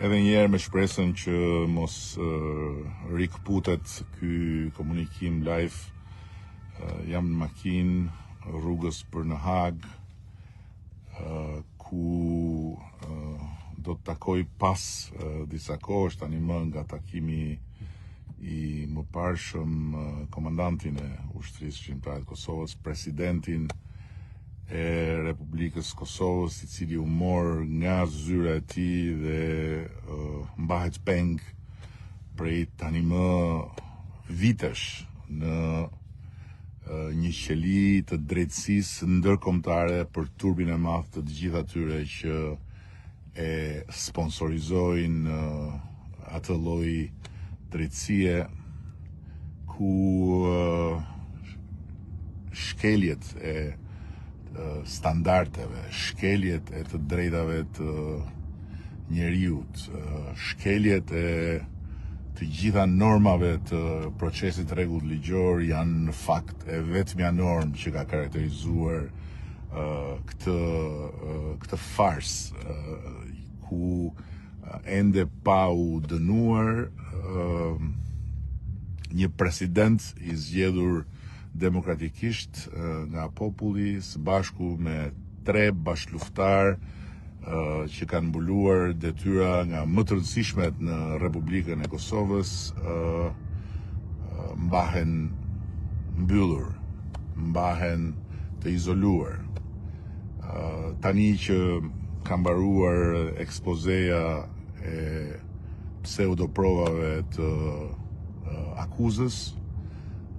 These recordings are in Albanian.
edhe njerë me shpresën që mos rikputet ky komunikim live. Jam në makinë rrugës për në Hag, ku do të takoj pas disa kohësh tani më nga takimi i mëparshëm komandantin e ushtrisë shqiptare të Kosovës, presidentin e Republikës Kosovës, i cili u mor nga zyra e tij dhe mbahet peng prej tani më vitesh në një qeli të drejtësisë ndërkombëtare për turbin e madh të gjithë atyre që e sponsorizojnë atë lloj drejtësie ku shkeljet e standardeve, shkeljet e të drejtave të njeriut, shkeljet e të gjitha normave të procesit rregull ligjor janë në fakt e vetmja normë që ka karakterizuar këtë farsë ku ende pa u dënuar një president i zgjedhur demokratikisht nga populli së bashku me 3 bashkëluftar që kanë mbuluar detyra nga më të rëndësishmet në Republikën e Kosovës, mbahen mbyllur, mbahen të izoluar. Tani që ka mbaruar ekspozeja e pseudoprovave të akuzës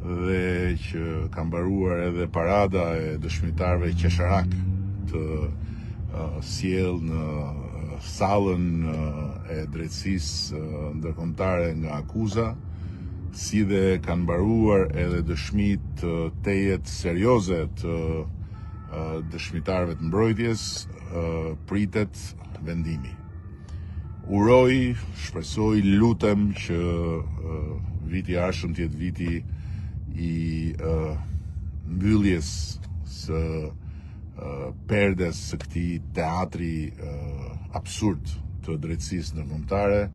dhe që ka mbaruar edhe parada e dëshmitarëve qesharak të sjell në sallën e drejtësisë ndërkombëtare nga akuza, si dhe kanë mbaruar edhe dëshmitë të tejet serioze të dëshmitarëve të mbrojtjes, pritet vendimi. Uroj, shpresoj, lutem që viti i ardhshëm të jetë viti i mbylljes së perdes së këtij teatri absurd të drejtësisë ndërkombëtare.